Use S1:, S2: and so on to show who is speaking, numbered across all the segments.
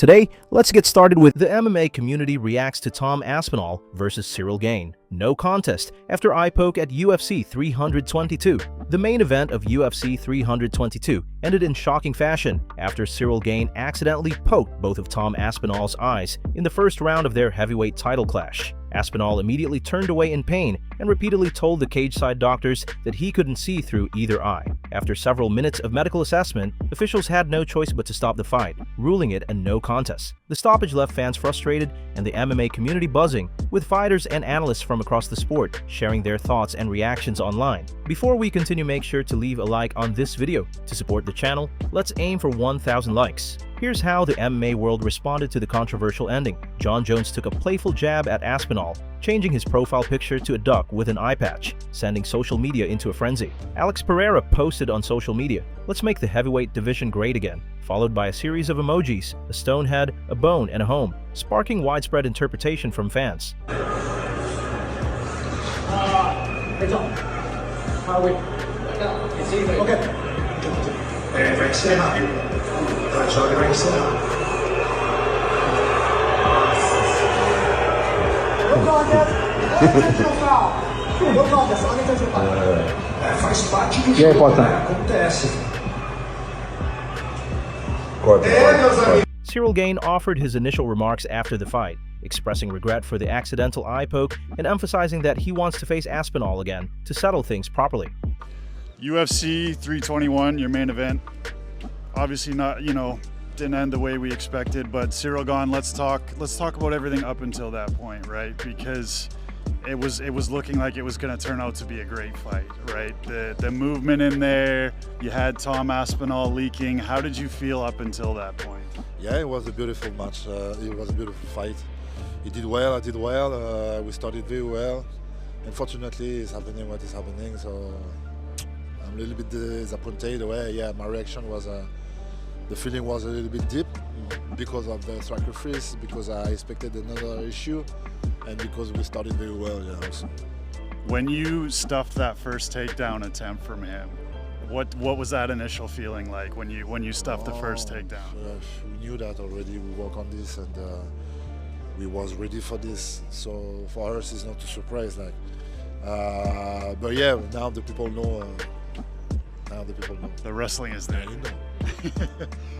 S1: Today, let's get started with the MMA community reacts to Tom Aspinall versus Ciryl Gane. No contest after eye poke at UFC 322. The main event of UFC 322 ended in shocking fashion after Ciryl Gane accidentally poked both of Tom Aspinall's eyes in the first round of their heavyweight title clash. Aspinall immediately turned away in pain and repeatedly told the cage-side doctors that he couldn't see through either eye. After several minutes of medical assessment, officials had no choice but to stop the fight, ruling it a no contest. The stoppage left fans frustrated and the MMA community buzzing, with fighters and analysts from across the sport sharing their thoughts and reactions online. Before we continue, make sure to leave a like on this video. To support the channel, let's aim for 1,000 likes. Here's how the MMA world responded to the controversial ending. Jon Jones took a playful jab at Aspinall, changing his profile picture to a duck with an eye patch, sending social media into a frenzy. Alex Pereira posted on social media, "Let's make the heavyweight division great again," followed by a series of emojis, a stone head, a bone, and a home, sparking widespread interpretation from fans.
S2: E aí, Pota?
S1: Ciryl Gane offered his initial remarks after the fight, expressing regret for the accidental eye poke and emphasizing that he wants to face Aspinall again to settle things properly.
S3: UFC 321, your main event. Obviously not, didn't end the way we expected, but Ciryl Gane, let's talk about everything up until that point, right? Because it was looking like it was going to turn out to be a great fight, right? The movement in there, you had Tom Aspinall leaking. How did you feel up until that point?
S4: Yeah, it was a beautiful match. It was a beautiful fight. He did well, I did well. We started very well. Unfortunately, it's happening what is happening, so I'm a little bit disappointed. My reaction was, the feeling was a little bit deep because of the sacrifice, because I expected another issue, and because we started very well, also.
S3: When you stuffed that first takedown attempt from him, what was that initial feeling like when you stuffed the first takedown?
S4: We knew that already. We worked on this, and we was ready for this. So for us, it's not a surprise. But yeah, now the people know.
S3: The wrestling is there.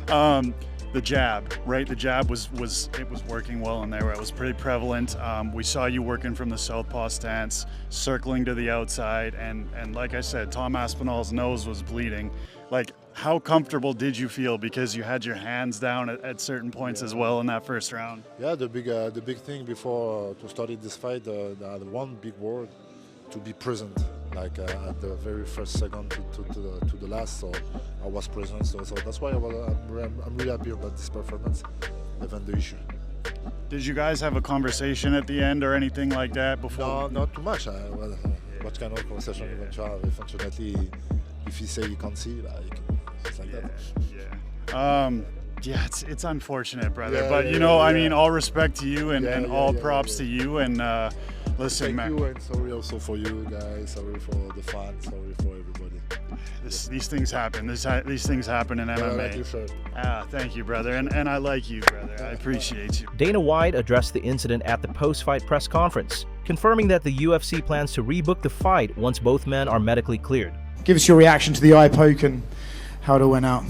S4: Yeah,
S3: The jab, right? The jab was working well in there. It was pretty prevalent. We saw you working from the southpaw stance, circling to the outside, and like I said, Tom Aspinall's nose was bleeding. Like, how comfortable did you feel? Because you had your hands down at certain points as well in that first round.
S4: Yeah, the big thing before to start this fight, the one big word, to be present. Like at the very first second to the last, so I was present. So that's why I'm really happy about this performance, even the issue.
S3: Did you guys have a conversation at the end or anything like that before?
S4: No, not too much. What kind of conversation you want to have? Unfortunately, if you say you can't see, it's like that.
S3: Yeah, it's unfortunate, brother. But I mean, all respect to you and all props to you. And listen, man.
S4: Thank you, and sorry also for you guys. Sorry for the fans. Sorry for everybody.
S3: These things happen. These things happen in MMA.
S4: I like your shirt.
S3: Thank you, brother. And I like you, brother. I appreciate you.
S1: Dana White addressed the incident at the post-fight press conference, confirming that the UFC plans to rebook the fight once both men are medically cleared.
S2: Give us your reaction to the eye poke and how it went out.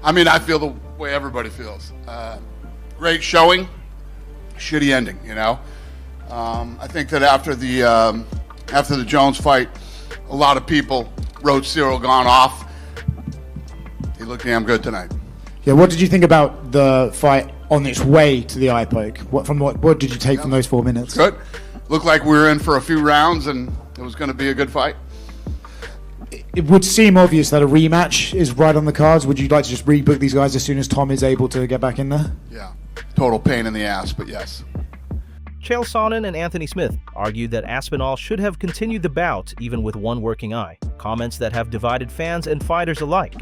S5: I mean, I feel the way everybody feels. Great showing, shitty ending, I think that after the Jones fight, a lot of people wrote Ciryl Gane off. He looked damn good tonight.
S2: Yeah, what did you think about the fight on its way to the eye poke? What did you take from those 4 minutes?
S5: Good. Looked like we were in for a few rounds and it was going to be a good fight.
S2: It would seem obvious that a rematch is right on the cards. Would you like to just rebook these guys as soon as Tom is able to get back in there?
S5: Yeah, total pain in the ass, but yes.
S1: Chael Sonnen and Anthony Smith argued that Aspinall should have continued the bout even with one working eye, comments that have divided fans and fighters alike.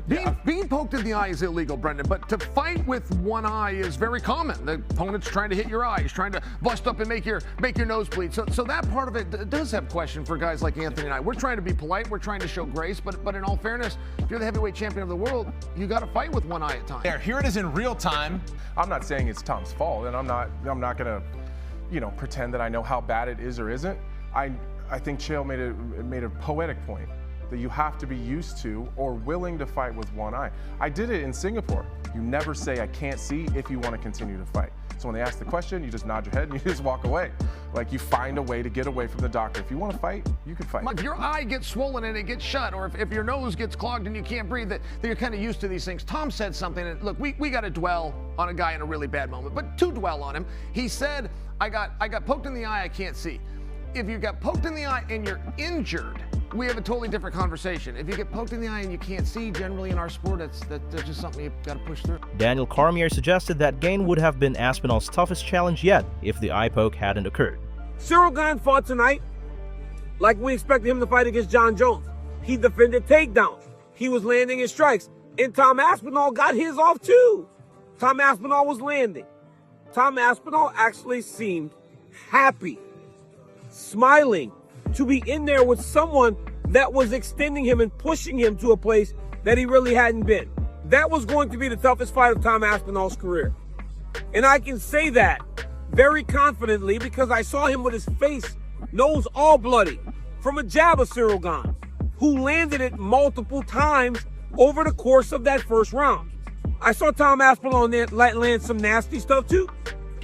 S6: Being Getting poked in the eye is illegal, Brendan, but to fight with one eye is very common. The opponent's trying to hit your eye. He's trying to bust up and make your nose bleed. So that part of it does have question for guys like Anthony and I. We're trying to be polite. We're trying to show grace. But in all fairness, if you're the heavyweight champion of the world, you got to fight with one eye at times.
S7: There, here it is in real time. I'm not saying it's Tom's fault, and I'm not gonna, pretend that I know how bad it is or isn't. I think Ciryl made a poetic point that you have to be used to or willing to fight with one eye. I did it in Singapore. You never say I can't see if you want to continue to fight. So when they ask the question, you just nod your head and you just walk away. Like, you find a way to get away from the doctor. If you want to fight, you can fight.
S6: If your eye gets swollen and it gets shut, or if your nose gets clogged and you can't breathe, that you're kind of used to these things. Tom said something, and look, we got to dwell on a guy in a really bad moment, but to dwell on him, he said, I got poked in the eye, I can't see. If you got poked in the eye and you're injured, we have a totally different conversation. If you get poked in the eye and you can't see, generally in our sport, that's just something you've got to push through.
S1: Daniel Cormier suggested that Gane would have been Aspinall's toughest challenge yet if the eye poke hadn't occurred.
S8: Ciryl Gane fought tonight like we expected him to fight against John Jones. He defended takedowns. He was landing his strikes. And Tom Aspinall got his off too. Tom Aspinall was landing. Tom Aspinall actually seemed happy, smiling, to be in there with someone that was extending him and pushing him to a place that he really hadn't been. That was going to be the toughest fight of Tom Aspinall's career. And I can say that very confidently because I saw him with his face, nose all bloody, from a jab of Ciryl Gane, who landed it multiple times over the course of that first round. I saw Tom Aspinall land some nasty stuff too.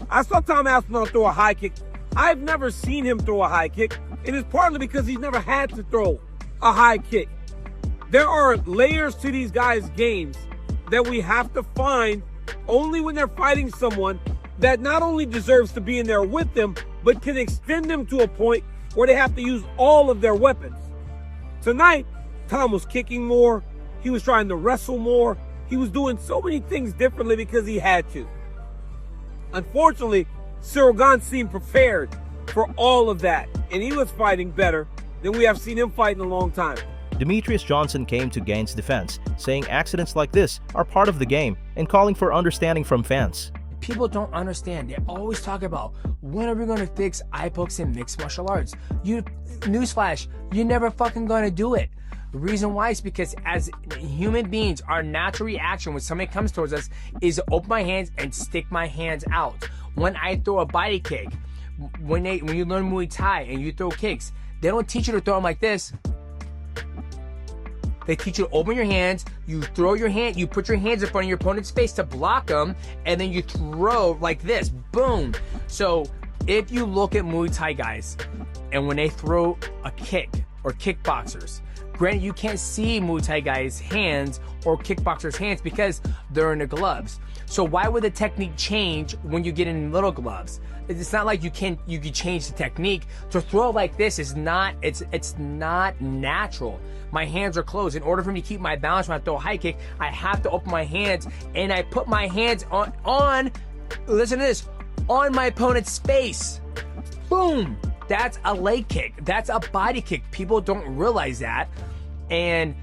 S8: I saw Tom Aspinall throw a high kick. I've never seen him throw a high kick. It is partly because he's never had to throw a high kick. There are layers to these guys' games that we have to find only when they're fighting someone that not only deserves to be in there with them, but can extend them to a point where they have to use all of their weapons. Tonight, Tom was kicking more. He was trying to wrestle more. He was doing so many things differently because he had to. Unfortunately, Ciryl Gane seemed prepared for all of that, and he was fighting better than we have seen him fight in a long time.
S1: Demetrius Johnson came to Gane's defense, saying accidents like this are part of the game and calling for understanding from fans.
S9: People don't understand. They always talk about, when are we going to fix eye pokes in mixed martial arts? Newsflash, you're never fucking going to do it. The reason why is because as human beings, our natural reaction when somebody comes towards us is to open my hands and stick my hands out. When I throw a body kick, when you learn Muay Thai and you throw kicks, they don't teach you to throw them like this. They teach you to open your hands, you throw your hand, you put your hands in front of your opponent's face to block them, and then you throw like this, boom. So if you look at Muay Thai guys, and when they throw a kick, or kickboxers, granted you can't see Muay Thai guys' hands or kickboxers' hands because they're in the gloves. So why would the technique change when you get in little gloves? It's not like you can change the technique. To throw like this is not, it's not natural. My hands are closed. In order for me to keep my balance when I throw a high kick, I have to open my hands, and I put my hands on listen to this, on my opponent's face. Boom. That's a leg kick. That's a body kick. People don't realize that. And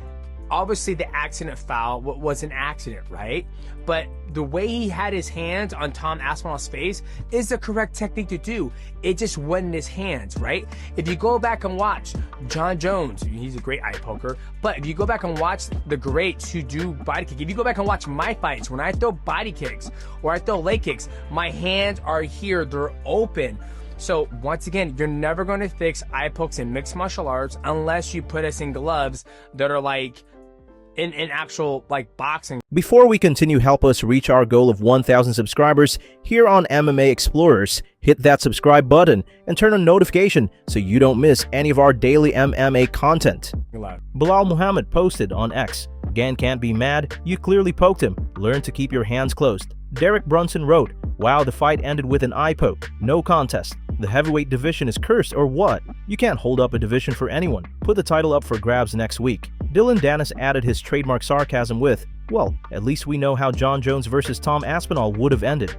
S9: obviously the accident foul was an accident, right? But the way he had his hands on Tom Aspinall's face is the correct technique to do. It just wasn't his hands, right? If you go back and watch John Jones, he's a great eye poker, but if you go back and watch the greats who do body kick, if you go back and watch my fights, when I throw body kicks or I throw leg kicks, my hands are here, they're open. So once again, you're never going to fix eye pokes in mixed martial arts unless you put us in gloves that are like in actual like boxing.
S1: Before we continue, help us reach our goal of 1,000 subscribers here on MMA Explorers. Hit that subscribe button and turn on notification so you don't miss any of our daily MMA content. Bilal Muhammad posted on X, "Gane can't be mad, you clearly poked him. Learn to keep your hands closed." Derek Brunson wrote, "Wow, the fight ended with an eye poke. No contest. The heavyweight division is cursed or what? You can't hold up a division for anyone. Put the title up for grabs next week." Dylan Dennis added his trademark sarcasm with, "Well, at least we know how John Jones versus Tom Aspinall would have ended."